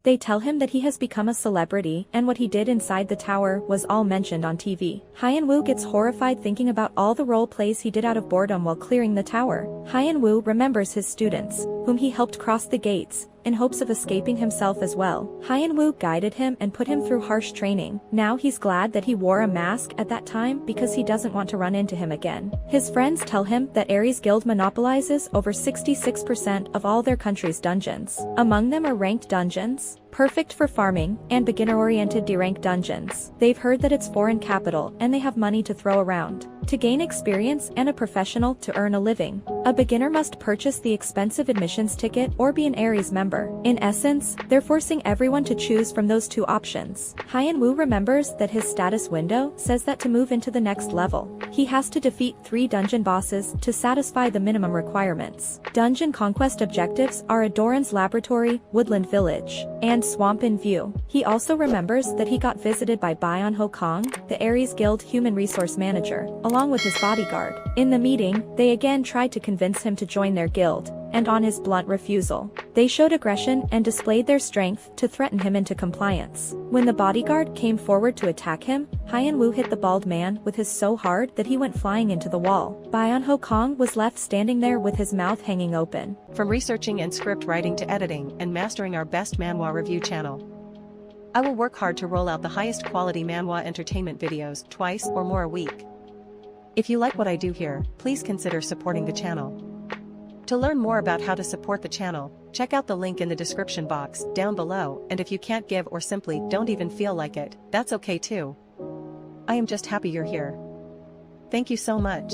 They tell him that he has become a celebrity and what he did inside the tower was all mentioned on TV. Hyun-woo gets horrified thinking about all the role plays he did out of boredom while clearing the tower. Hyun-woo remembers his students, whom he helped cross the gates, in hopes of escaping himself as well. Hyun-woo guided him and put him through harsh training. Now he's glad that he wore a mask at that time because he doesn't want to run into him again. His friends tell him that Ares Guild monopolizes over 66% of all their country's dungeons. Among them are ranked dungeons, perfect for farming, and beginner-oriented D-rank dungeons. They've heard that it's foreign capital and they have money to throw around. To gain experience and a professional to earn a living, a beginner must purchase the expensive admissions ticket or be an Ares member. In essence, they're forcing everyone to choose from those two options. Hyun-woo remembers that his status window says that to move into the next level, he has to defeat 3 dungeon bosses to satisfy the minimum requirements. Dungeon conquest objectives are Adoran's Laboratory, Woodland Village, and Swamp in View. He also remembers that he got visited by Byung-ho Kong, the Ares Guild Human Resource Manager, along with his bodyguard. In the meeting, they again tried to convince him to join their guild, and on his blunt refusal, they showed aggression and displayed their strength to threaten him into compliance. When the bodyguard came forward to attack him, Hyun-woo hit the bald man with his so hard that he went flying into the wall. Byung-ho Kong was left standing there with his mouth hanging open. From researching and script writing to editing and mastering our best manhwa review channel, I will work hard to roll out the highest quality manhwa entertainment videos twice or more a week. If you like what I do here, please consider supporting the channel. To learn more about how to support the channel, check out the link in the description box down below, and if you can't give or simply don't even feel like it, that's okay too. I am just happy you're here. Thank you so much.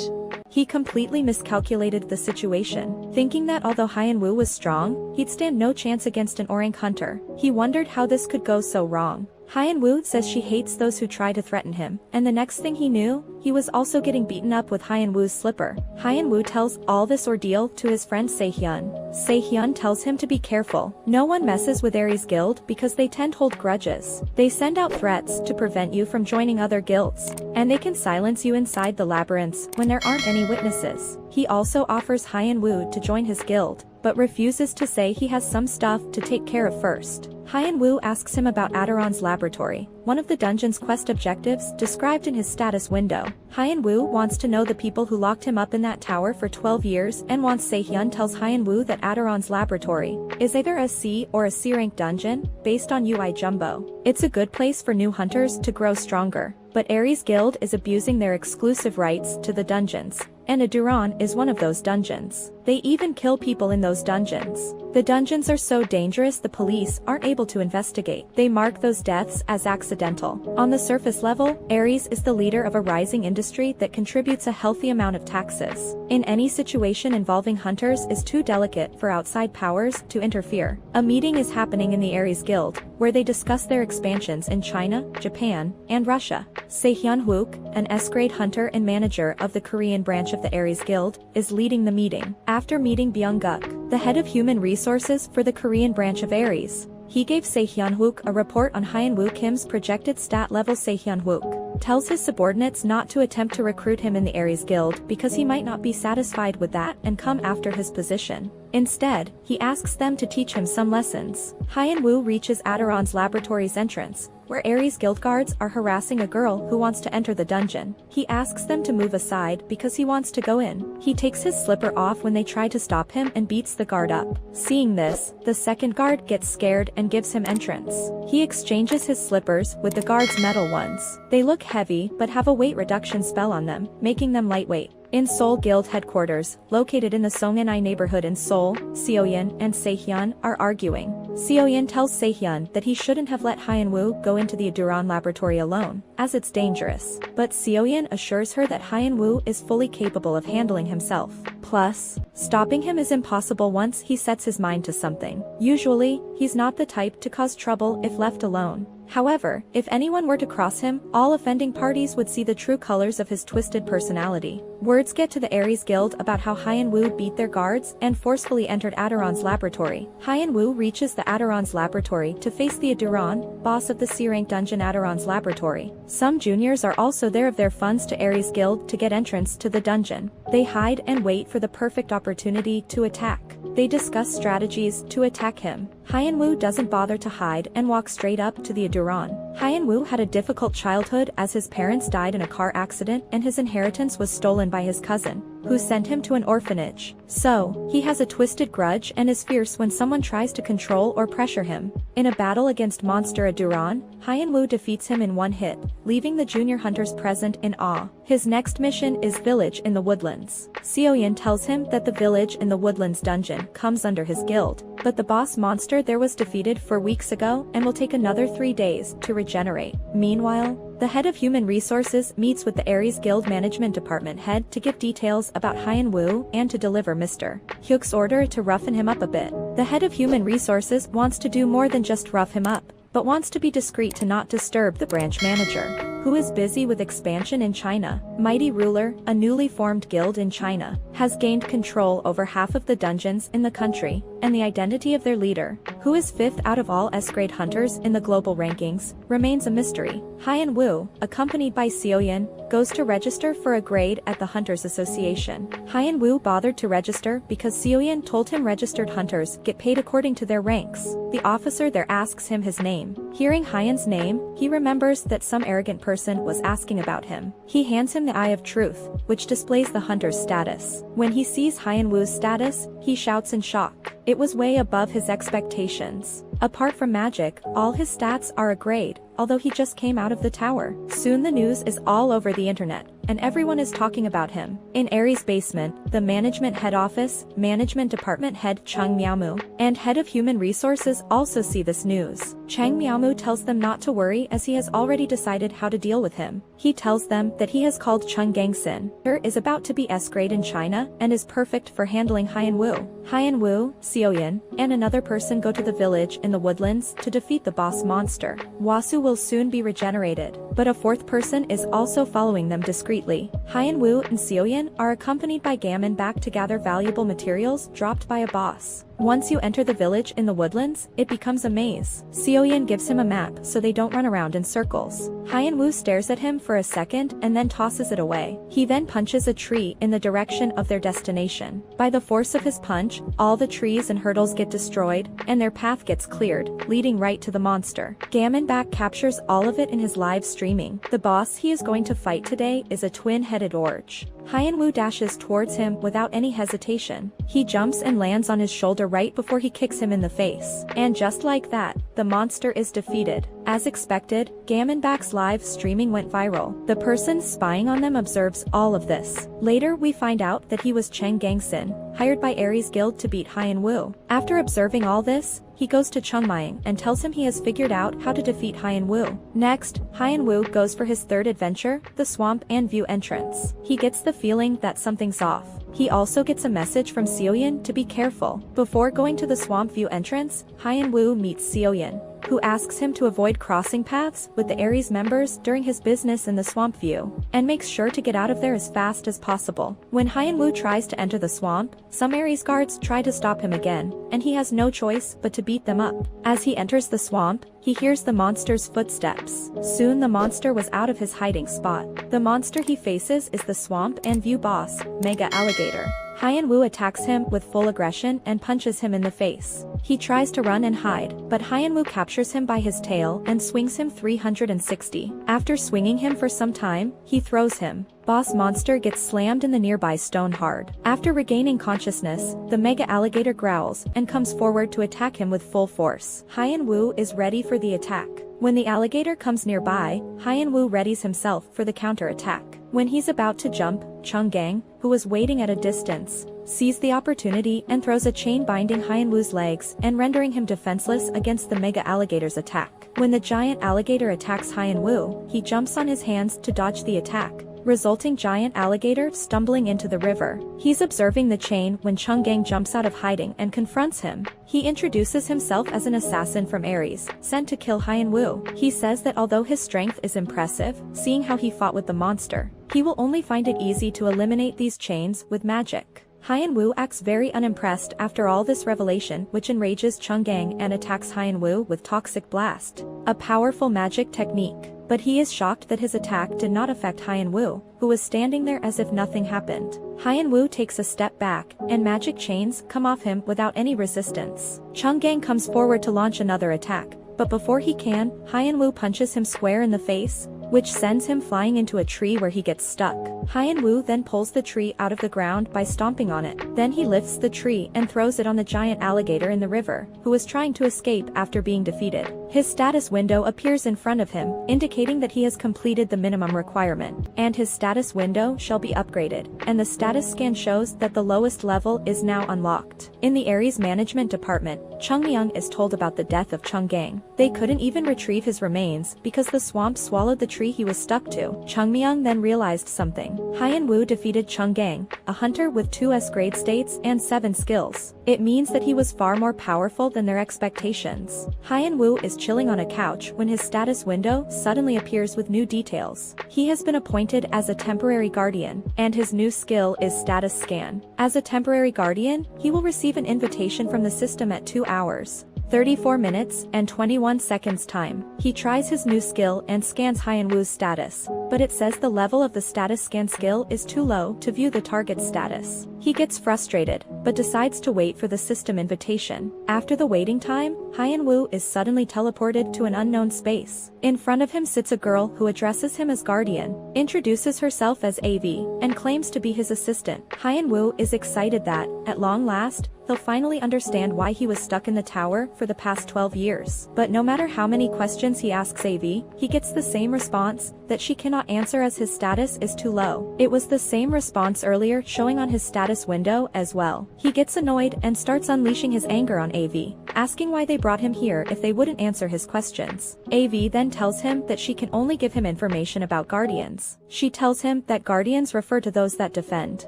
He completely miscalculated the situation, thinking that although Hyun-woo was strong, he'd stand no chance against an orang hunter. He wondered how this could go so wrong. Hyun-woo says she hates those who try to threaten him, and the next thing he knew, he was also getting beaten up with Hyun-woo's slipper. Hyun-woo tells all this ordeal to his friend Se-hyun. Se-hyun tells him to be careful. No one messes with Ares Guild because they tend to hold grudges. They send out threats to prevent you from joining other guilds, and they can silence you inside the labyrinths when there aren't any witnesses. He also offers Hyun-woo to join his guild, but refuses to say he has some stuff to take care of first. Hyun-woo asks him about Adoran's Laboratory, one of the dungeon's quest objectives described in his status window. Hyun-woo wants to know the people who locked him up in that tower for 12 years and once Se-hyun tells Hyun-woo that Adoran's Laboratory is either a C or a C-rank dungeon, based on UI Jumbo. It's a good place for new hunters to grow stronger, but Ares Guild is abusing their exclusive rights to the dungeons, and Adoran is one of those dungeons. They even kill people in those dungeons. The dungeons are so dangerous the police aren't able to investigate. They mark those deaths as accidental. On the surface level, Ares is the leader of a rising industry that contributes a healthy amount of taxes. In any situation involving hunters is too delicate for outside powers to interfere. A meeting is happening in the Ares Guild, where they discuss their expansions in China, Japan, and Russia. Se-hyun-wook, an S-grade hunter and manager of the Korean branch of the Ares Guild, is leading the meeting. After meeting Byung-guk, the head of human resources for the Korean branch of Ares, he gave Se-hyun-wook a report on Hyun-woo Kim's projected stat level. Se-hyun-wook tells his subordinates not to attempt to recruit him in the Ares Guild because he might not be satisfied with that and come after his position. Instead, he asks them to teach him some lessons. Hyun-woo reaches Adoran's Laboratory's entrance, where Ares Guild guards are harassing a girl who wants to enter the dungeon. He asks them to move aside because he wants to go in. He takes his slipper off when they try to stop him and beats the guard up. Seeing this, the second guard gets scared and gives him entrance. He exchanges his slippers with the guard's metal ones. They look heavy but have a weight reduction spell on them, making them lightweight. In Seoul Guild headquarters, located in the Songnam neighborhood in Seoul, Se-hyun and Se-hyun are arguing. Se-hyun tells Se-hyun that he shouldn't have let Hyun-woo go into the Adoran laboratory alone, as it's dangerous. But Se-hyun assures her that Hyun-woo is fully capable of handling himself. Plus, stopping him is impossible once he sets his mind to something. Usually, he's not the type to cause trouble if left alone. However, if anyone were to cross him, all offending parties would see the true colors of his twisted personality. Words get to the Ares Guild about how Hyun-woo beat their guards and forcefully entered Adoran's laboratory. Hyun-woo reaches the Adoran's laboratory to face the Adoran, boss of the C-rank dungeon Adoran's laboratory. Some juniors are also there of their funds to Ares Guild to get entrance to the dungeon. They hide and wait for the perfect opportunity to attack. They discuss strategies to attack him. Hyenwoo doesn't bother to hide and walks straight up to the Aduran. Hyenwoo had a difficult childhood as his parents died in a car accident and his inheritance was stolen by his cousin, who sent him to an orphanage. So, he has a twisted grudge and is fierce when someone tries to control or pressure him. In a battle against monster Aduran, Hyenwoo defeats him in one hit, leaving the junior hunters present in awe. His next mission is Village in the Woodlands. Seoyeon tells him that the Village in the Woodlands dungeon comes under his guild, but the boss monster there was defeated 4 weeks ago and will take another 3 days to regenerate. Meanwhile, the head of human resources meets with the Aries Guild Management Department head to give details about Hyenwoo and to deliver Mr. Hyuk's order to roughen him up a bit. The head of human resources wants to do more than just rough him up, but wants to be discreet to not disturb the branch manager, who is busy with expansion in China. Mighty Ruler, a newly formed guild in China, has gained control over half of the dungeons in the country, and the identity of their leader, who is 5th out of all S-grade hunters in the global rankings, remains a mystery. Hyenwoo, accompanied by Seoyeon, goes to register for a grade at the Hunters Association. Hyenwoo bothered to register because Seoyeon told him registered hunters get paid according to their ranks. The officer there asks him his name. Hearing Hyen's name, he remembers that some arrogant person was asking about him. He hands him the Eye of Truth, which displays the hunter's status. When he sees Hyenwoo's status, he shouts in shock. It was way above his expectations. Apart from magic, all his stats are a grade, although he just came out of the tower. Soon the news is all over the internet, and everyone is talking about him. In Aries' basement, the management head office, management department head Chung Miaomu, and head of human resources also see this news. Chang Miaomu tells them not to worry as he has already decided how to deal with him. He tells them that he has called Chung Gangsin. He is about to be S-grade in China and is perfect for handling Hyenwoo. Hyenwoo, Seoyeon, and another person go to the village in the woodlands to defeat the boss monster. Wasu will soon be regenerated, but a 4th person is also following them discreetly. Hyenwoo and Seoyeon are accompanied by Gammon back to gather valuable materials dropped by a boss. Once you enter the village in the woodlands, it becomes a maze. Seoyeon gives him a map so they don't run around in circles. Hyenwoo stares at him for a second and then tosses it away. He then punches a tree in the direction of their destination. By the force of his punch, all the trees and hurdles get destroyed, and their path gets cleared, leading right to the monster. Gammonback captures all of it in his live streaming. The boss he is going to fight today is a twin-headed orge. Hyenwoo dashes towards him without any hesitation. He jumps and lands on his shoulder right before he kicks him in the face. And just like that, the monster is defeated. As expected, Gammonback's live streaming went viral. The person spying on them observes all of this. Later we find out that he was Cheng Gangsin, hired by Aries Guild to beat Hyenwoo. After observing all this, he goes to Chungmying and tells him he has figured out how to defeat Hyenwoo. Next, Hyenwoo goes for his 3rd adventure, the Swamp and View entrance. He gets the feeling that something's off. He also gets a message from Seoyeon to be careful. Before going to the Swamp View entrance, Hyenwoo meets Seoyeon, who asks him to avoid crossing paths with the Aries members during his business in the Swamp View, and makes sure to get out of there as fast as possible. When Hyenwoo tries to enter the swamp, some Aries guards try to stop him again, and he has no choice but to beat them up. As he enters the swamp, he hears the monster's footsteps. Soon the monster was out of his hiding spot. The monster he faces is the Swamp and View boss, Mega Alligator. Hyenwoo attacks him with full aggression and punches him in the face. He tries to run and hide, but Hyenwoo captures him by his tail and swings him 360. After swinging him for some time, he throws him. Boss monster gets slammed in the nearby stone hard. After regaining consciousness, the Mega Alligator growls and comes forward to attack him with full force. Hyenwoo is ready for the attack. When the alligator comes nearby, Hyenwoo readies himself for the counter-attack. When he's about to jump, Chunggang, who was waiting at a distance, sees the opportunity and throws a chain binding Hyenwoo's legs and rendering him defenseless against the Mega Alligator's attack. When the giant alligator attacks Hyenwoo, he jumps on his hands to dodge the attack, resulting giant alligator stumbling into the river. He's observing the chain when Chunggang jumps out of hiding and confronts him. He introduces himself as an assassin from Aries, sent to kill Hyenwoo. He says that although his strength is impressive, seeing how he fought with the monster, he will only find it easy to eliminate these chains with magic. Hyenwoo acts very unimpressed after all this revelation, which enrages Chunggang and attacks Hyenwoo with Toxic Blast, a powerful magic technique. but he is shocked that his attack did not affect Hyan-woo, who was standing there as if nothing happened. Hyan-woo takes a step back, and magic chains come off him without any resistance. Chunggang comes forward to launch another attack, but before he can, Hyan-woo punches him square in the face, which sends him flying into a tree where he gets stuck. Hyan-woo then pulls the tree out of the ground by stomping on it. Then he lifts the tree and throws it on the giant alligator in the river, who was trying to escape after being defeated. His status window appears in front of him, indicating that he has completed the minimum requirement, and his status window shall be upgraded, and the status scan shows that the lowest level is now unlocked. In the Ares Management Department, Chung Myung is told about the death of Chunggang. They couldn't even retrieve his remains because the swamp swallowed the tree he was stuck to. Chung Myung then realized something. Hyan-woo defeated Chunggang, a hunter with 2S grade states and 7 skills. It means that he was far more powerful than their expectations. Hyan-woo is chilling on a couch when his status window suddenly appears with new details. He has been appointed as a temporary guardian, and his new skill is status scan. As a temporary guardian, he will receive an invitation from the system at 2 hours. 34 minutes and 21 seconds time. He tries his new skill and scans Hyan-woo's status, but it says the level of the status scan skill is too low to view the target's status. He gets frustrated, but decides to wait for the system invitation. After the waiting time, Hyan-woo is suddenly teleported to an unknown space. In front of him sits a girl who addresses him as guardian, introduces herself as AV, and claims to be his assistant. Hyan-woo is excited that, at long last, he'll finally understand why he was stuck in the tower for the past 12 years. But no matter how many questions he asks AV, he gets the same response, that she cannot answer as his status is too low. It was the same response earlier showing on his status window as well. He gets annoyed and starts unleashing his anger on AV, asking why they brought him here if they wouldn't answer his questions. AV then tells him that she can only give him information about guardians. She tells him that guardians refer to those that defend.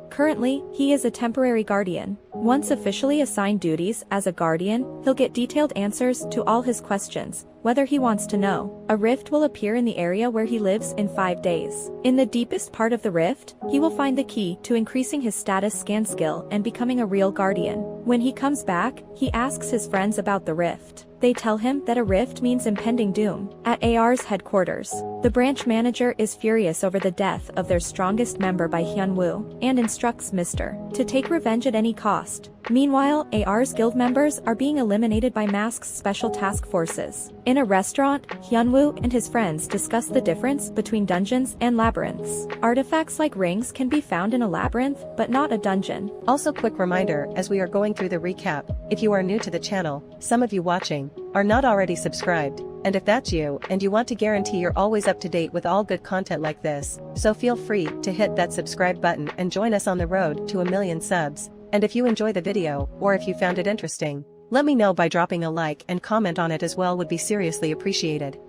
Currently, he is a temporary guardian. Once officially assigned duties as a guardian, he'll get detailed answers to all his questions, whether he wants to know. A rift will appear in the area where he lives in 5 days. In the deepest part of the rift, he will find the key to increasing his status scan skill and becoming a real guardian. When he comes back, he asks his friends about the rift. They tell him that a rift means impending doom. At AR's headquarters, the branch manager is furious over the death of their strongest member by Hyun-woo, and instructs Mr. to take revenge at any cost. Meanwhile, AR's guild members are being eliminated by Mask's special task forces. In a restaurant, Hyun-woo and his friends discuss the difference between dungeons and labyrinths. Artifacts like rings can be found in a labyrinth, but not a dungeon. Also, quick reminder as we are going through the recap, if you are new to the channel, some of you watching are not already subscribed, and if that's you and you want to guarantee you're always up to date with all good content like this, so feel free to hit that subscribe button and join us on the road to 1 million subs. And if you enjoy the video, or if you found it interesting, let me know by dropping a like and comment on it as well, would be seriously appreciated.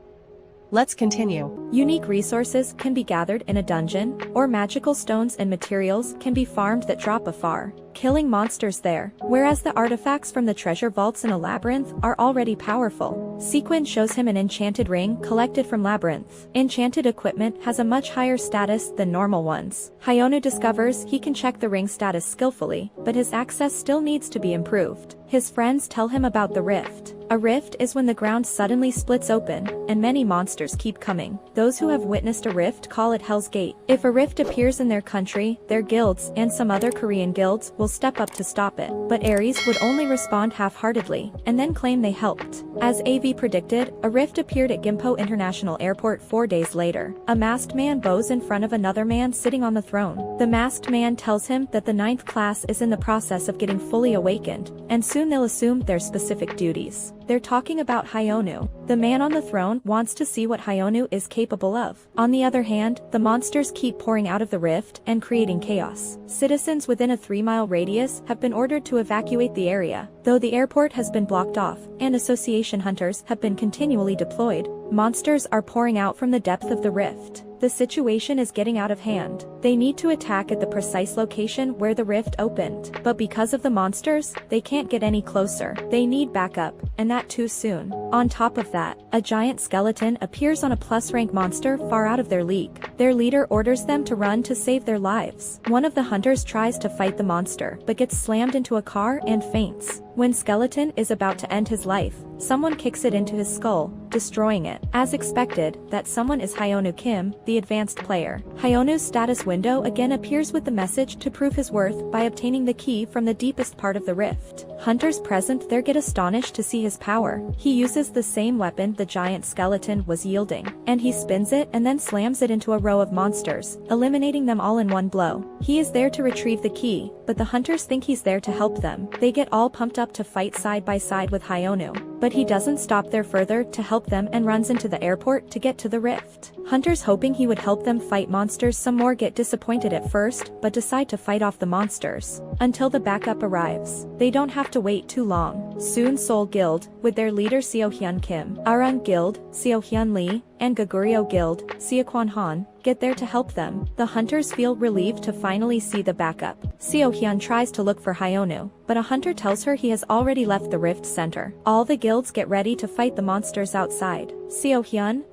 Let's continue. Unique resources can be gathered in a dungeon, or magical stones and materials can be farmed that drop afar, killing monsters there, whereas the artifacts from the treasure vaults in a labyrinth are already powerful. Sequin shows him an enchanted ring collected from labyrinth. Enchanted equipment has a much higher status than normal ones. Hyonu discovers he can check the ring status skillfully, but his access still needs to be improved. His friends tell him about the rift. A rift is when the ground suddenly splits open, and many monsters keep coming. Those who have witnessed a rift call it Hell's Gate. If a rift appears in their country, their guilds and some other Korean guilds will step up to stop it. But Ares would only respond half-heartedly, and then claim they helped. As AV predicted, a rift appeared at Gimpo International Airport 4 days later. A masked man bows in front of another man sitting on the throne. The masked man tells him that the 9th class is in the process of getting fully awakened, and soon they'll assume their specific duties. They're talking about Hyonu. The man on the throne wants to see what Hyonu is capable of. On the other hand, the monsters keep pouring out of the rift and creating chaos. Citizens within a 3-mile radius have been ordered to evacuate the area. Though the airport has been blocked off, and association hunters have been continually deployed, monsters are pouring out from the depth of the rift. The situation is getting out of hand. They need to attack at the precise location where the rift opened. But because of the monsters, they can't get any closer. They need backup, and that too soon. On top of that, a giant skeleton appears on a plus-rank monster far out of their league. Their leader orders them to run to save their lives. One of the hunters tries to fight the monster, but gets slammed into a car and faints. When Skeleton is about to end his life, someone kicks it into his skull, destroying it. As expected, that someone is Hyonu Kim, the advanced player. Hyonu's status window again appears with the message to prove his worth by obtaining the key from the deepest part of the rift. Hunters present there get astonished to see his power. He uses the same weapon the giant skeleton was yielding, and he spins it and then slams it into a row of monsters, eliminating them all in one blow. He is there to retrieve the key, but the hunters think he's there to help them. They get all pumped up to fight side by side with Hyonu, but he doesn't stop there further to help them and runs into the airport to get to the rift. Hunters hoping he would help them fight monsters some more get disappointed at first, but decide to fight off the monsters until the backup arrives. They don't have to wait too long. Soon Seoul Guild, with their leader Seo-hyun Kim, Arang Guild, Seo-hyun Lee, and Goguryeo Guild, Seokwon Han, get there to help them. The hunters feel relieved to finally see the backup. Seo-hyun tries to look for Hyonu, but a hunter tells her he has already left the rift center. All the guilds get ready to fight the monsters outside. Seo-hyun,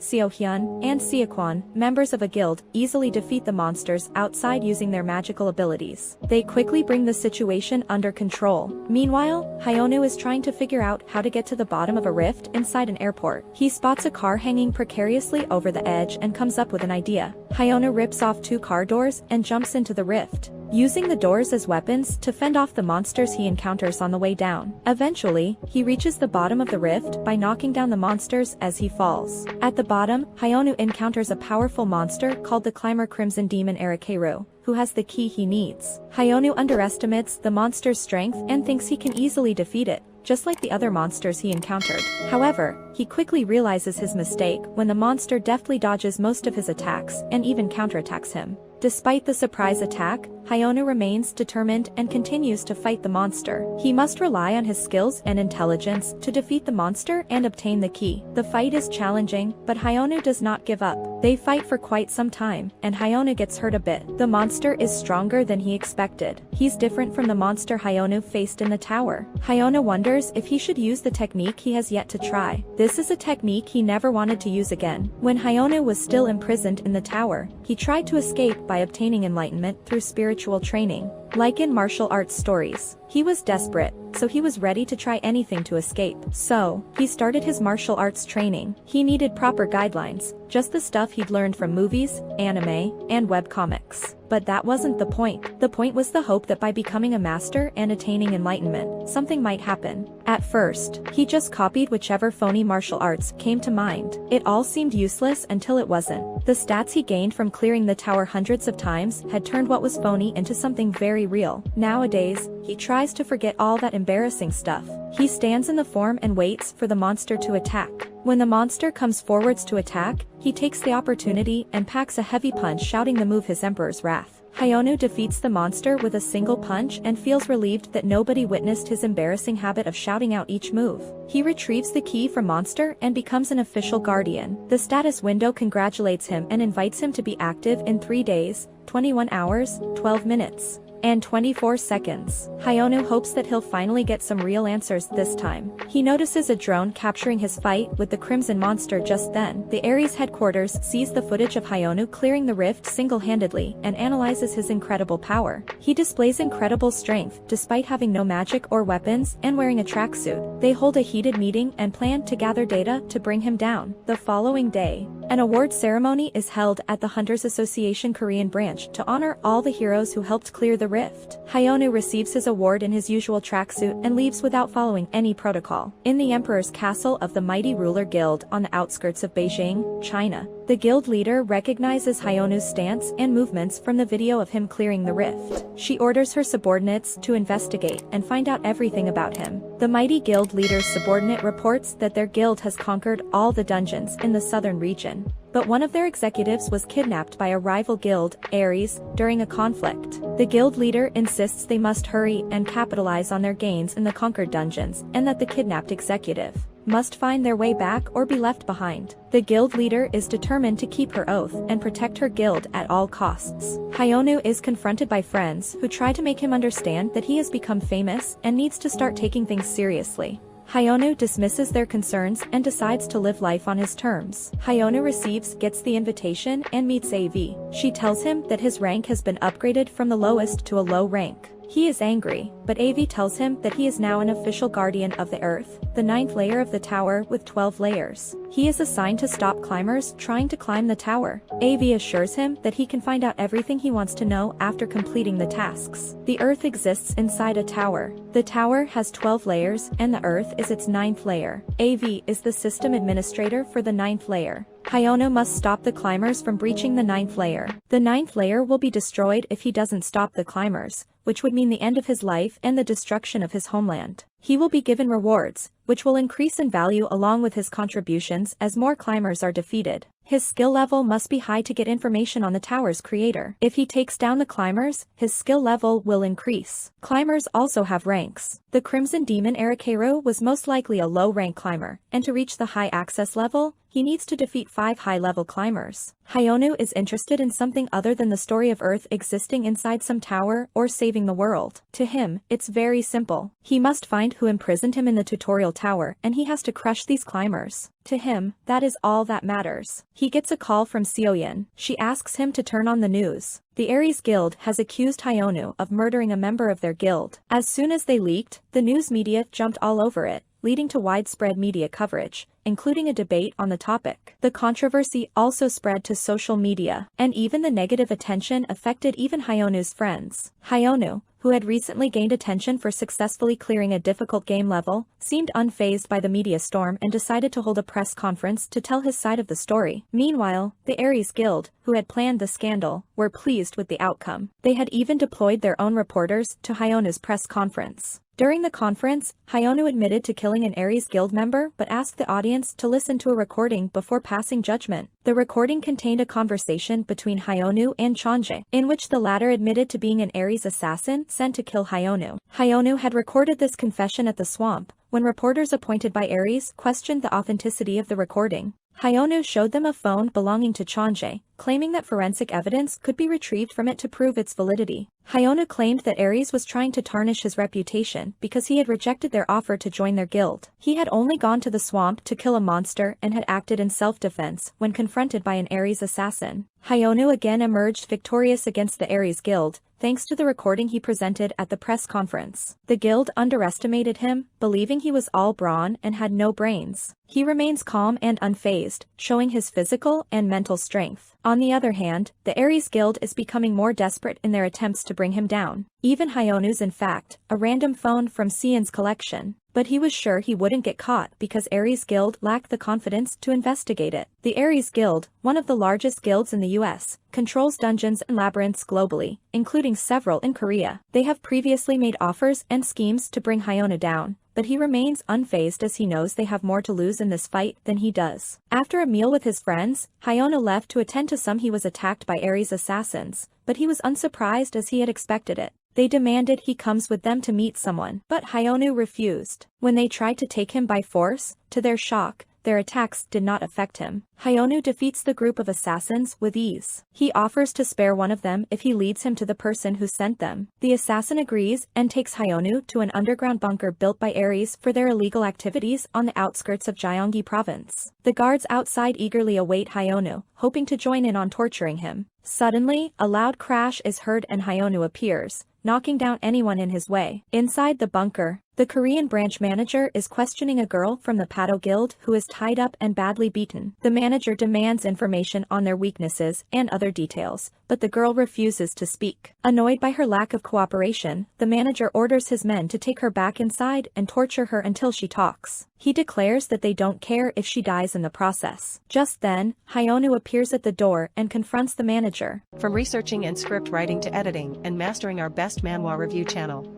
and Seokwon, members of a guild, easily defeat the monsters outside using their magical abilities. They quickly bring the situation under control. Meanwhile, Hyonu is trying to figure out how to get to the bottom of a rift inside an airport. He spots a car hanging precariously over the edge and comes up with an idea. Hyonu rips off 2 car doors and jumps into the rift, using the doors as weapons to fend off the monsters he encounters on the way down. Eventually, he reaches the bottom of the rift by knocking down the monsters as he falls. At the bottom, Hyonu encounters a powerful monster called the Climber Crimson Demon Arikeru, who has the key he needs. Hyonu underestimates the monster's strength and thinks he can easily defeat it, just like the other monsters he encountered. However, he quickly realizes his mistake when the monster deftly dodges most of his attacks and even counterattacks him. Despite the surprise attack, Hyonu remains determined and continues to fight the monster. He must rely on his skills and intelligence to defeat the monster and obtain the key. The fight is challenging, but Hyonu does not give up. They fight for quite some time, and Hyonu gets hurt a bit. The monster is stronger than he expected. He's different from the monster Hyonu faced in the tower. Hyonu wonders if he should use the technique he has yet to try. This is a technique he never wanted to use again. When Hyonu was still imprisoned in the tower, he tried to escape by obtaining enlightenment through spiritual training. Like in martial arts stories, he was desperate, so he was ready to try anything to escape. So, he started his martial arts training. He needed proper guidelines, just the stuff he'd learned from movies, anime, and webcomics. But that wasn't the point. The point was the hope that by becoming a master and attaining enlightenment, something might happen. At first, he just copied whichever phony martial arts came to mind. It all seemed useless until it wasn't. The stats he gained from clearing the tower hundreds of times had turned what was phony into something very real. Nowadays, he tries to forget all that embarrassing stuff. He stands in the form and waits for the monster to attack. When the monster comes forwards to attack, he takes the opportunity and packs a heavy punch, shouting the move his Emperor's Wrath. Hyonu defeats the monster with a single punch and feels relieved that nobody witnessed his embarrassing habit of shouting out each move. He retrieves the key from monster and becomes an official guardian. The status window congratulates him and invites him to be active in 3 days, 21 hours, 12 minutes, and 24 seconds. Hyonu hopes that he'll finally get some real answers this time. He notices a drone capturing his fight with the Crimson Monster just then. The Ares headquarters sees the footage of Hyonu clearing the rift single-handedly and analyzes his incredible power. He displays incredible strength despite having no magic or weapons and wearing a tracksuit. They hold a heated meeting and plan to gather data to bring him down. The following day, an award ceremony is held at the Hunters Association Korean branch to honor all the heroes who helped clear the rift. Hyonu receives his award in his usual tracksuit and leaves without following any protocol. In the Emperor's castle of the Mighty Ruler Guild on the outskirts of Beijing, China, the guild leader recognizes Hyonu's stance and movements from the video of him clearing the rift. She orders her subordinates to investigate and find out everything about him. The mighty guild leader's subordinate reports that their guild has conquered all the dungeons in the southern region. But one of their executives was kidnapped by a rival guild, Ares, during a conflict. The guild leader insists they must hurry and capitalize on their gains in the conquered dungeons, and that the kidnapped executive must find their way back or be left behind. The guild leader is determined to keep her oath and protect her guild at all costs. Hyonu is confronted by friends who try to make him understand that he has become famous and needs to start taking things seriously. Hyonu dismisses their concerns and decides to live life on his terms. Hyonu gets the invitation and meets AV. She tells him that his rank has been upgraded from the lowest to a low rank. He is angry, but Avi tells him that he is now an official guardian of the Earth, the 9th layer of the tower with 12 layers. He is assigned to stop climbers trying to climb the tower. Avi assures him that he can find out everything he wants to know after completing the tasks. The Earth exists inside a tower. The tower has 12 layers and the Earth is its 9th layer. Avi is the system administrator for the 9th layer. Hayono must stop the climbers from breaching the 9th layer. The 9th layer will be destroyed if he doesn't stop the climbers, which would mean the end of his life and the destruction of his homeland. He will be given rewards, which will increase in value along with his contributions as more climbers are defeated. His skill level must be high to get information on the tower's creator. If he takes down the climbers, his skill level will increase. Climbers also have ranks. The Crimson Demon Arikeru was most likely a low-rank climber, and to reach the high access level, he needs to defeat 5 high-level climbers. Hayono is interested in something other than the story of Earth existing inside some tower or saving the world. To him, it's very simple. He must find who imprisoned him in the tutorial tower and he has to crush these climbers. To him, that is all that matters. He gets a call from Seoyin. She asks him to turn on the news. The Aries Guild has accused Hayono of murdering a member of their guild. As soon as they leaked, the news media jumped all over it, leading to widespread media coverage, including a debate on the topic. The controversy also spread to social media, and even the negative attention affected even Hayono's friends. Hayono, who had recently gained attention for successfully clearing a difficult game level, seemed unfazed by the media storm and decided to hold a press conference to tell his side of the story. Meanwhile, the Aries Guild, who had planned the scandal, were pleased with the outcome. They had even deployed their own reporters to Hayono's press conference. During the conference, Hayono admitted to killing an Aries Guild member but asked the audience to listen to a recording before passing judgment. The recording contained a conversation between Hayono and Chanje, in which the latter admitted to being an Aries assassin sent to kill Hayono. Hayono had recorded this confession at the swamp, when reporters appointed by Aries questioned the authenticity of the recording. Hayono showed them a phone belonging to Chanje, claiming that forensic evidence could be retrieved from it to prove its validity. Hayono claimed that Aries was trying to tarnish his reputation because he had rejected their offer to join their guild. He had only gone to the swamp to kill a monster and had acted in self-defense when confronted by an Aries assassin. Hayono again emerged victorious against the Aries Guild, thanks to the recording he presented at the press conference. The guild underestimated him, believing he was all brawn and had no brains. He remains calm and unfazed, showing his physical and mental strength. On the other hand, the Aries Guild is becoming more desperate in their attempts to bring him down. Even Hayono's, in fact, a random phone from Seon's collection. But he was sure he wouldn't get caught because Aries Guild lacked the confidence to investigate it. The Aries Guild, one of the largest guilds in the US, controls dungeons and labyrinths globally, including several in Korea. They have previously made offers and schemes to bring Hayono down, but he remains unfazed as he knows they have more to lose in this fight than he does. After a meal with his friends, Hayono left to attend to some. He was attacked by Aries assassins, but he was unsurprised as he had expected it. They demanded he comes with them to meet someone, but Hayono refused. When they tried to take him by force, to their shock, their attacks did not affect him. Hayono defeats the group of assassins with ease. He offers to spare one of them if he leads him to the person who sent them. The assassin agrees and takes Hayono to an underground bunker built by Aries for their illegal activities on the outskirts of Gyeonggi province. The guards outside eagerly await Hayono, hoping to join in on torturing him. Suddenly, a loud crash is heard and Hayono appears, knocking down anyone in his way. Inside the bunker, the Korean branch manager is questioning a girl from the Pato Guild who is tied up and badly beaten. The manager demands information on their weaknesses and other details, but the girl refuses to speak. Annoyed by her lack of cooperation, the manager orders his men to take her back inside and torture her until she talks. He declares that they don't care if she dies in the process. Just then, Hayono appears at the door and confronts the manager. From researching and script writing to editing and mastering our best manhwa review channel,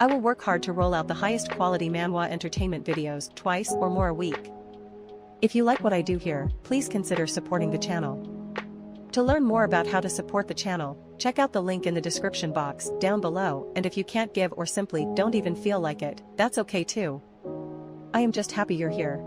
I will work hard to roll out the highest quality manhwa entertainment videos twice or more a week. If you like what I do here, please consider supporting the channel. To learn more about how to support the channel, check out the link in the description box down below, and if you can't give or simply don't even feel like it, that's okay too. I am just happy you're here.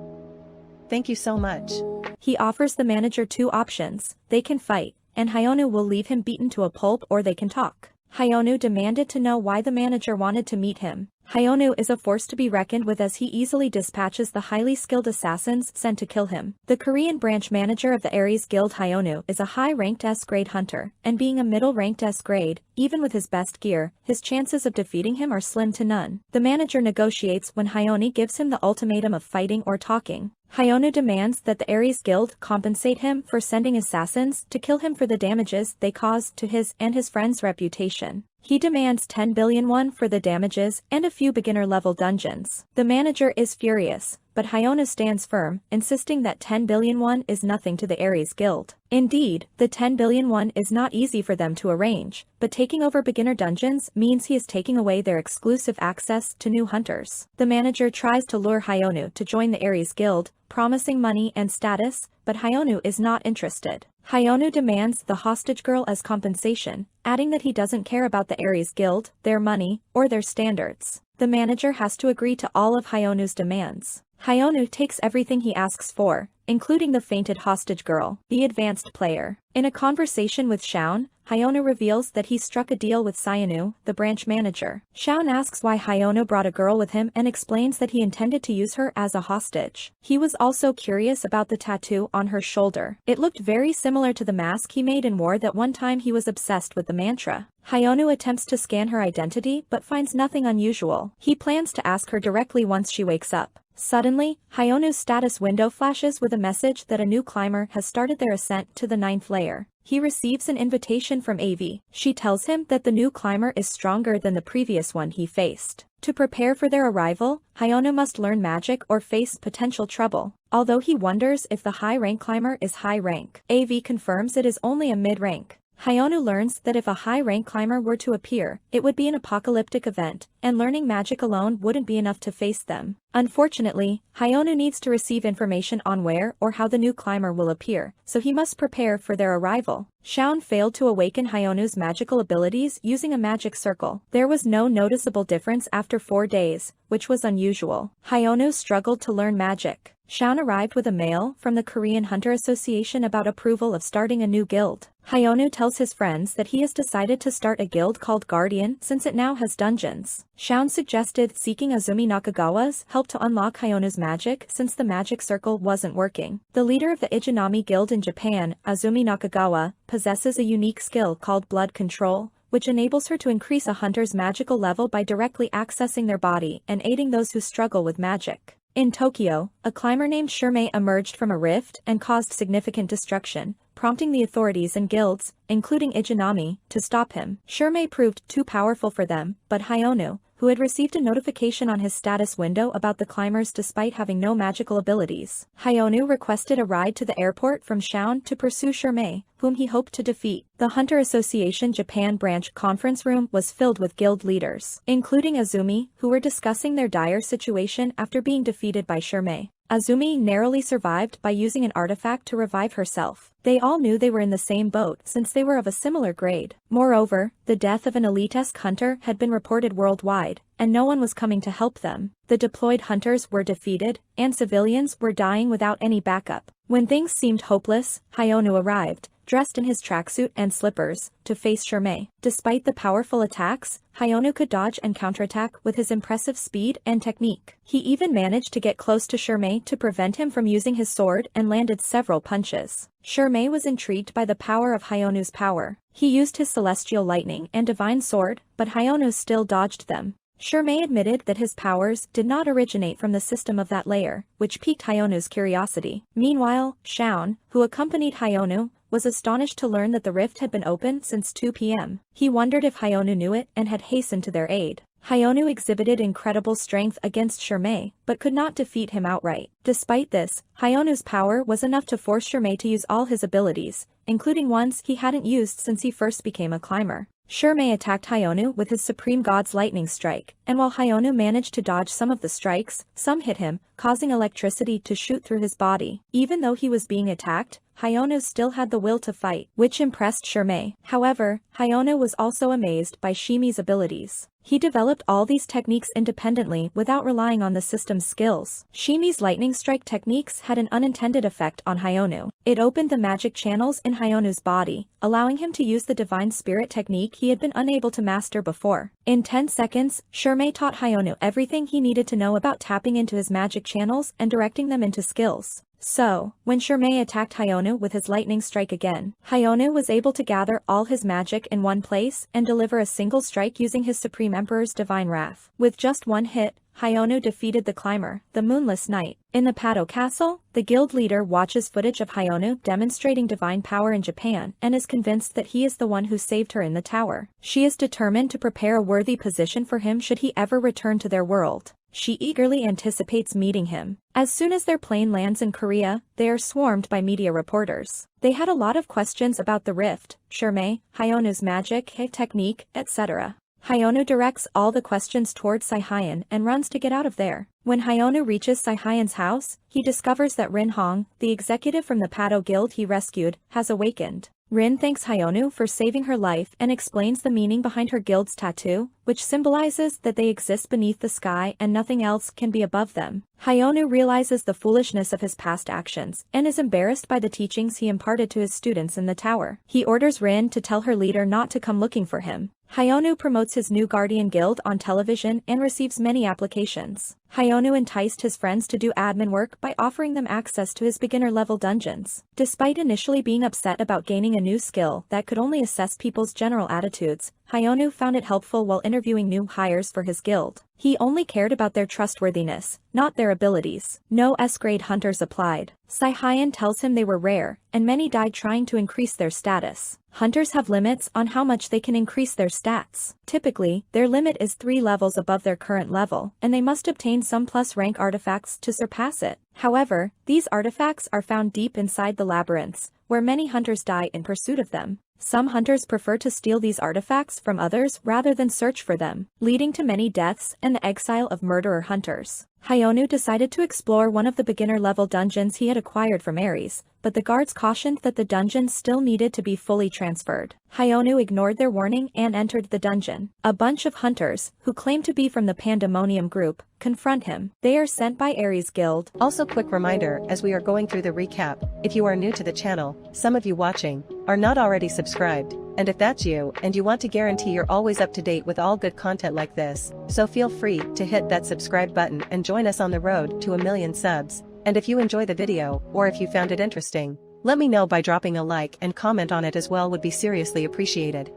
Thank you so much. He offers the manager 2 options. They can fight, and Hayono will leave him beaten to a pulp, or they can talk. Hayono demanded to know why the manager wanted to meet him. Hyonu is a force to be reckoned with as he easily dispatches the highly skilled assassins sent to kill him. The Korean branch manager of the Ares Guild Hyonu is a high-ranked S-grade hunter, and being a middle-ranked S-grade, even with his best gear, his chances of defeating him are slim to none. The manager negotiates when Hyonu gives him the ultimatum of fighting or talking. Hyonu demands that the Ares Guild compensate him for sending assassins to kill him for the damages they caused to his and his friend's reputation. He demands 10 billion won for the damages and a few beginner-level dungeons. The manager is furious, but Hyonu stands firm, insisting that 10 billion won is nothing to the Ares Guild. Indeed, the 10 billion won is not easy for them to arrange, but taking over beginner dungeons means he is taking away their exclusive access to new hunters. The manager tries to lure Hyonu to join the Ares Guild, promising money and status, but Hyonu is not interested. Hyonu demands the hostage girl as compensation, adding that he doesn't care about the Ares Guild, their money, or their standards. The manager has to agree to all of Hyonu's demands. Hyonu takes everything he asks for, including the fainted hostage girl, the advanced player. In a conversation with Shaun, Hyonu reveals that he struck a deal with Sayonu, the branch manager. Shaun asks why Hyonu brought a girl with him and explains that he intended to use her as a hostage. He was also curious about the tattoo on her shoulder. It looked very similar to the mask he made in war that one time he was obsessed with the mantra. Hyonu attempts to scan her identity but finds nothing unusual. He plans to ask her directly once she wakes up. Suddenly, Hyonu's status window flashes with a message that a new climber has started their ascent to the 9th layer. He receives an invitation from AV. She tells him that the new climber is stronger than the previous one he faced. To prepare for their arrival, Hyonu must learn magic or face potential trouble. Although he wonders if the high-rank climber is high rank, AV confirms it is only a mid-rank. Hyonu learns that if a high-rank climber were to appear, it would be an apocalyptic event, and learning magic alone wouldn't be enough to face them. Unfortunately, Hyonu needs to receive information on where or how the new climber will appear, so he must prepare for their arrival. Shaun failed to awaken Hyonu's magical abilities using a magic circle. There was no noticeable difference after 4 days, which was unusual. Hyonu struggled to learn magic. Shaun arrived with a mail from the Korean Hunter Association about approval of starting a new guild. Hyonu tells his friends that he has decided to start a guild called Guardian since it now has dungeons. Shaun suggested seeking Azumi Nakagawa's help to unlock Hyonu's magic since the magic circle wasn't working. The leader of the Ijinami Guild in Japan, Azumi Nakagawa, possesses a unique skill called blood control, which enables her to increase a hunter's magical level by directly accessing their body and aiding those who struggle with magic. In Tokyo, a climber named Shirmei emerged from a rift and caused significant destruction, prompting the authorities and guilds, including Ijinami, to stop him. Shirmei proved too powerful for them, but Hyonu, who had received a notification on his status window about the climbers despite having no magical abilities. Hyonu requested a ride to the airport from Shaun to pursue Shirmei, whom he hoped to defeat. The Hunter Association Japan branch conference room was filled with guild leaders, including Azumi, who were discussing their dire situation after being defeated by Shirmei. Azumi narrowly survived by using an artifact to revive herself. They all knew they were in the same boat since they were of a similar grade. Moreover, the death of an elite-esque hunter had been reported worldwide, and no one was coming to help them. The deployed hunters were defeated, and civilians were dying without any backup. When things seemed hopeless, Hyonu arrived, dressed in his tracksuit and slippers, to face Shirmei. Despite the powerful attacks, Hyonu could dodge and counterattack with his impressive speed and technique. He even managed to get close to Shirmei to prevent him from using his sword and landed several punches. Shirmei was intrigued by the power of Hyonu's power. He used his celestial lightning and divine sword, but Hyonu still dodged them. Shirmei admitted that his powers did not originate from the system of that layer, which piqued Hyonu's curiosity. Meanwhile, Shaun, who accompanied Hyonu, was astonished to learn that the rift had been open since 2 p.m. He wondered if Hyonu knew it and had hastened to their aid. Hyonu exhibited incredible strength against Shirmei, but could not defeat him outright. Despite this, Hyonu's power was enough to force Shirmei to use all his abilities, including ones he hadn't used since he first became a climber. Shirmei attacked Hyonu with his Supreme God's lightning strike, and while Hyonu managed to dodge some of the strikes, some hit him, causing electricity to shoot through his body. Even though he was being attacked, Hayonu still had the will to fight, which impressed Shirmei. However, Hayonu was also amazed by Shimi's abilities. He developed all these techniques independently without relying on the system's skills. Shimi's lightning strike techniques had an unintended effect on Hayonu. It opened the magic channels in Hayonu's body, allowing him to use the divine spirit technique he had been unable to master before. In 10 seconds, Shirmei taught Hayonu everything he needed to know about tapping into his magic channels and directing them into skills. So, when Shirmei attacked Hayonu with his lightning strike again, Hayonu was able to gather all his magic in one place and deliver a single strike using his Supreme Emperor's divine wrath. With just one hit, Hayonu defeated the climber, the Moonless Knight. In the Pado Castle, the guild leader watches footage of Hayonu demonstrating divine power in Japan and is convinced that he is the one who saved her in the tower. She is determined to prepare a worthy position for him should he ever return to their world. She eagerly anticipates meeting him. As soon as their plane lands in Korea, they are swarmed by media reporters. They had a lot of questions about the rift, Shirmei, Hayonu's magic, technique, etc. Hayonu directs all the questions towards Saihayan and runs to get out of there. When Hayonu reaches Saihayan's house, he discovers that Rin Hong, the executive from the Pado Guild he rescued, has awakened. Rin thanks Hayonu for saving her life and explains the meaning behind her guild's tattoo, which symbolizes that they exist beneath the sky and nothing else can be above them. Hayonu realizes the foolishness of his past actions and is embarrassed by the teachings he imparted to his students in the tower. He orders Rin to tell her leader not to come looking for him. Hayonu promotes his new Guardian Guild on television and receives many applications. Hayonu enticed his friends to do admin work by offering them access to his beginner-level dungeons. Despite initially being upset about gaining a new skill that could only assess people's general attitudes, Hayonu found it helpful while interviewing new hires for his guild. He only cared about their trustworthiness, not their abilities. No S-grade hunters applied. Saihayan tells him they were rare, and many died trying to increase their status. Hunters have limits on how much they can increase their stats. Typically, their limit is 3 levels above their current level, and they must obtain some plus rank artifacts to surpass it. However, these artifacts are found deep inside the labyrinths, where many hunters die in pursuit of them. Some hunters prefer to steal these artifacts from others rather than search for them, leading to many deaths and the exile of murderer hunters. Hayonu decided to explore one of the beginner-level dungeons he had acquired from Ares, but the guards cautioned that the dungeon still needed to be fully transferred. Hayonu ignored their warning and entered the dungeon. A bunch of hunters, who claim to be from the Pandemonium group, confront him. They are sent by Ares Guild. Also, quick reminder as we are going through the recap, if you are new to the channel, some of you watching are not already subscribed, and if that's you and you want to guarantee you're always up to date with all good content like this, so feel free to hit that subscribe button and join us on the road to 1 million subs. And if you enjoy the video, or if you found it interesting, let me know by dropping a like and comment on it as well, would be seriously appreciated.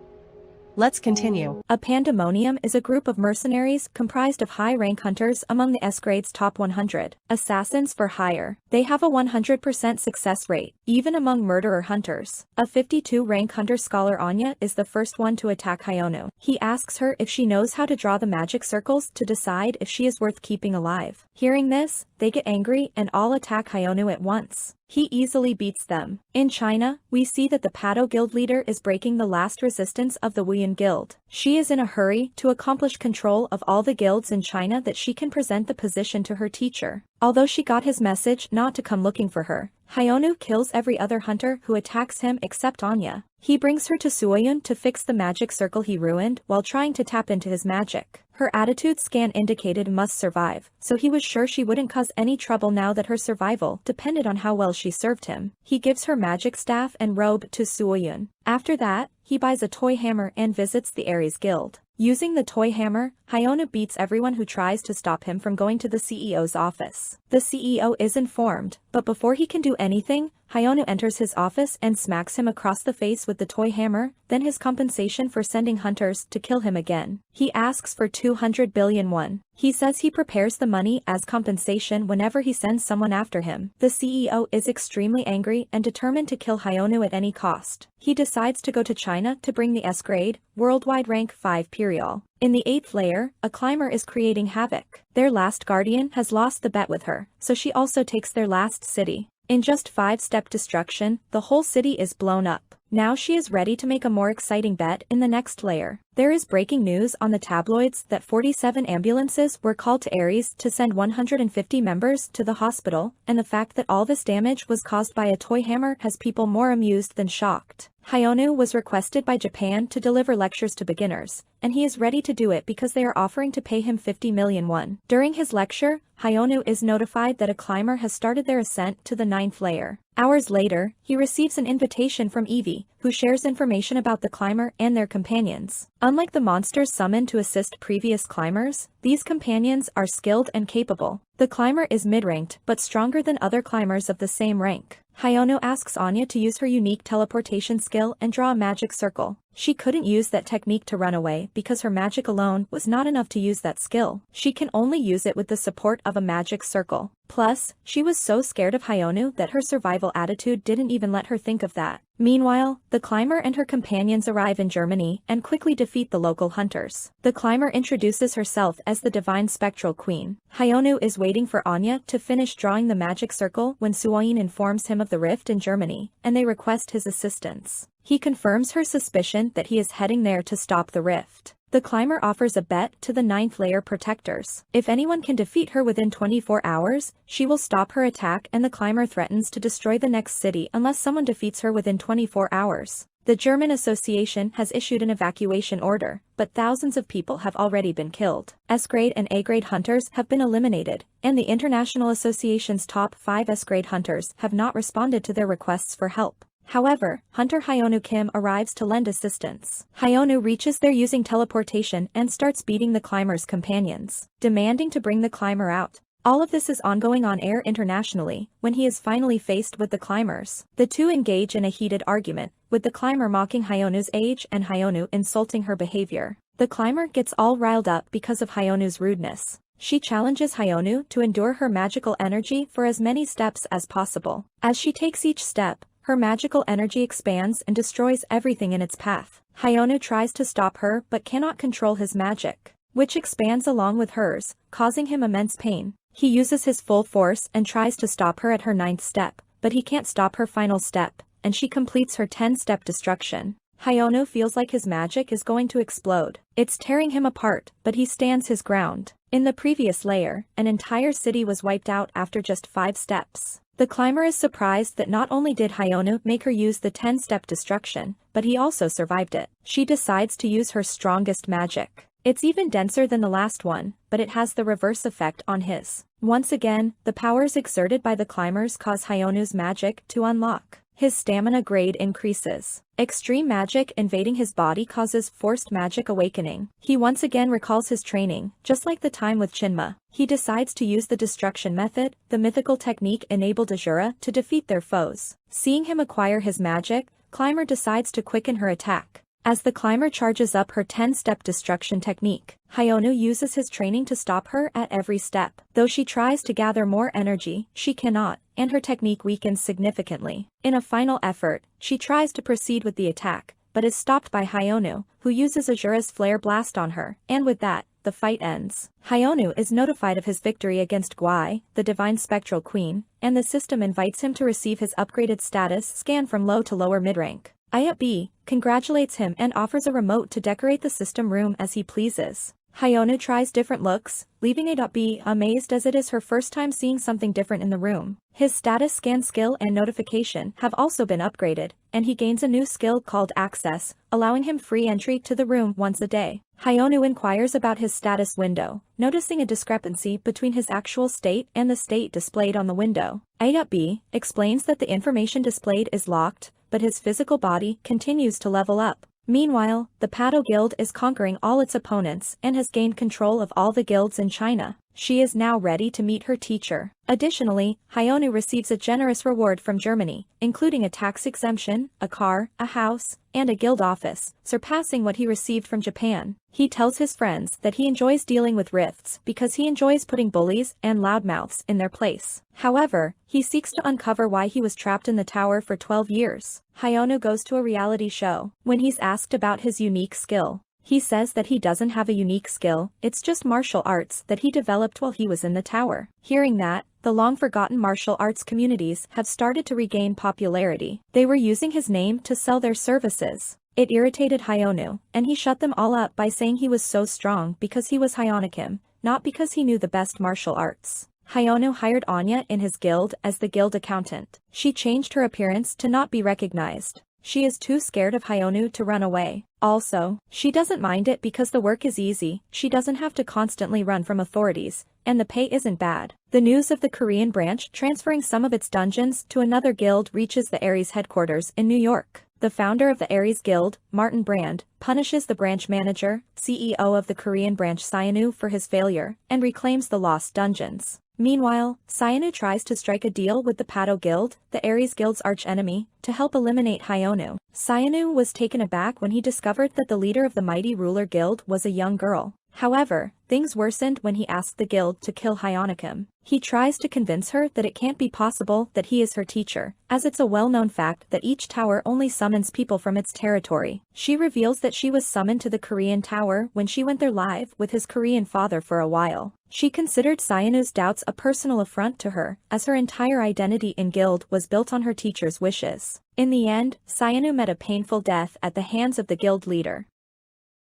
Let's continue. A Pandemonium is a group of mercenaries comprised of high-rank hunters among the S-grade's top 100, assassins for hire. They have a 100% success rate, even among murderer hunters. A 52-rank hunter scholar Anya is the first one to attack Hayonu. He asks her if she knows how to draw the magic circles to decide if she is worth keeping alive. Hearing this, they get angry and all attack Hayonu at once. He easily beats them. In China, we see that the Pado Guild leader is breaking the last resistance of the Wuyan Guild. She is in a hurry to accomplish control of all the guilds in China that she can present the position to her teacher. Although she got his message not to come looking for her, Hayonu kills every other hunter who attacks him except Anya. He brings her to Suoyun to fix the magic circle he ruined while trying to tap into his magic. Her attitude scan indicated must survive, so he was sure she wouldn't cause any trouble now that her survival depended on how well she served him. He gives her magic staff and robe to Suoyun. After that, he buys a toy hammer and visits the Ares Guild. Using the toy hammer, Hayonu beats everyone who tries to stop him from going to the CEO's office. The CEO is informed, but before he can do anything, Hayonu enters his office and smacks him across the face with the toy hammer, then his compensation for sending hunters to kill him again. He asks for 200 billion won. He says he prepares the money as compensation whenever he sends someone after him. The CEO is extremely angry and determined to kill Hayonu at any cost. He decides to go to China to bring the S-grade, worldwide rank 5 Puriol. In the 8th layer, a climber is creating havoc. Their last guardian has lost the bet with her, so she also takes their last city. In just 5-step destruction, the whole city is blown up. Now she is ready to make a more exciting bet in the next layer. There is breaking news on the tabloids that 47 ambulances were called to Aries to send 150 members to the hospital, and the fact that all this damage was caused by a toy hammer has people more amused than shocked. Hyonu was requested by Japan to deliver lectures to beginners, and he is ready to do it because they are offering to pay him 50 million won. During his lecture, Hyonu is notified that a climber has started their ascent to the 9th layer. Hours later, he receives an invitation from Evie, who shares information about the climber and their companions. Unlike the monsters summoned to assist previous climbers, these companions are skilled and capable. The climber is mid-ranked but stronger than other climbers of the same rank. Hyonu asks Anya to use her unique teleportation skill and draw a magic circle. She couldn't use that technique to run away because her magic alone was not enough to use that skill. She can only use it with the support of a magic circle. Plus, she was so scared of Hyonu that her survival attitude didn't even let her think of that. Meanwhile, the climber and her companions arrive in Germany and quickly defeat the local hunters. The climber introduces herself as the Divine Spectral Queen. Hyonu is waiting for Anya to finish drawing the magic circle when Suoyin informs him of the rift in Germany, and they request his assistance. He confirms her suspicion that he is heading there to stop the rift. The climber offers a bet to the 9th layer protectors. If anyone can defeat her within 24 hours, she will stop her attack, and the climber threatens to destroy the next city unless someone defeats her within 24 hours. The German Association has issued an evacuation order, but thousands of people have already been killed. S-grade and A-grade hunters have been eliminated, and the International Association's top 5 S-grade hunters have not responded to their requests for help. However, Hunter Hyonu Kim arrives to lend assistance. Hyonu reaches there using teleportation and starts beating the climber's companions, demanding to bring the climber out. All of this is ongoing on air internationally, when he is finally faced with the climbers. The two engage in a heated argument, with the climber mocking Hyonu's age and Hyonu insulting her behavior. The climber gets all riled up because of Hyonu's rudeness. She challenges Hyonu to endure her magical energy for as many steps as possible. As she takes each step, her magical energy expands and destroys everything in its path. Hyonu tries to stop her but cannot control his magic, which expands along with hers, causing him immense pain. He uses his full force and tries to stop her at her 9th step, but he can't stop her final step, and she completes her 10-step destruction. Hyonu feels like his magic is going to explode. It's tearing him apart, but he stands his ground. In the previous layer, an entire city was wiped out after just 5 steps. The climber is surprised that not only did Hyonu make her use the 10-step destruction, but he also survived it. She decides to use her strongest magic. It's even denser than the last one, but it has the reverse effect on his. Once again, the powers exerted by the climbers cause Hyonu's magic to unlock. His stamina grade increases. Extreme magic invading his body causes forced magic awakening. He once again recalls his training, just like the time with Chinma. He decides to use the destruction method, the mythical technique enabled Azura to defeat their foes. Seeing him acquire his magic, Climber decides to quicken her attack. As the climber charges up her 10-step destruction technique, Hyonu uses his training to stop her at every step. Though she tries to gather more energy, she cannot, and her technique weakens significantly. In a final effort, she tries to proceed with the attack, but is stopped by Hyonu, who uses Azura's flare blast on her, and with that, the fight ends. Hyonu is notified of his victory against Guai, the Divine Spectral Queen, and the system invites him to receive his upgraded status scan from low to lower mid-rank. IB congratulates him and offers a remote to decorate the system room as he pleases. Hyonu tries different looks, leaving A.B amazed as it is her first time seeing something different in the room. His status scan skill and notification have also been upgraded, and he gains a new skill called Access, allowing him free entry to the room once a day. Hyonu inquires about his status window, noticing a discrepancy between his actual state and the state displayed on the window. A.B explains that the information displayed is locked, but his physical body continues to level up. Meanwhile, the Paddle Guild is conquering all its opponents and has gained control of all the guilds in China. She is now ready to meet her teacher. Additionally, Hyonu receives a generous reward from Germany, including a tax exemption, a car, a house, and a guild office, surpassing what he received from Japan. He tells his friends that he enjoys dealing with rifts because he enjoys putting bullies and loudmouths in their place. However, he seeks to uncover why he was trapped in the tower for 12 years. Hyonu goes to a reality show. When he's asked about his unique skill, he says that he doesn't have a unique skill, it's just martial arts that he developed while he was in the tower. Hearing that, the long-forgotten martial arts communities have started to regain popularity. They were using his name to sell their services. It irritated Hyonu, and he shut them all up by saying he was so strong because he was Hyonikim, not because he knew the best martial arts. Hyonu hired Anya in his guild as the guild accountant. She changed her appearance to not be recognized. She is too scared of Hyonu to run away. Also, she doesn't mind it because the work is easy, she doesn't have to constantly run from authorities, and the pay isn't bad. The news of the Korean branch transferring some of its dungeons to another guild reaches the Ares headquarters in New York. The founder of the Ares Guild, Martin Brand, punishes the branch manager, CEO of the Korean branch Cyanu for his failure, and reclaims the lost dungeons. Meanwhile, Cyanu tries to strike a deal with the Pado Guild, the Ares Guild's archenemy, to help eliminate Hyonu. Cyanu was taken aback when he discovered that the leader of the mighty ruler guild was a young girl. However, things worsened when he asked the guild to kill Hyonikim. He tries to convince her that it can't be possible that he is her teacher, as it's a well-known fact that each tower only summons people from its territory. She reveals that she was summoned to the Korean tower when she went there live with his Korean father for a while. She considered Cyanu's doubts a personal affront to her, as her entire identity in guild was built on her teacher's wishes. In the end, Cyanu met a painful death at the hands of the guild leader.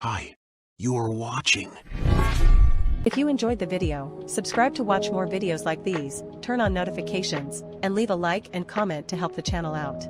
Hi, you are watching. If you enjoyed the video, subscribe to watch more videos like these, turn on notifications, and leave a like and comment to help the channel out.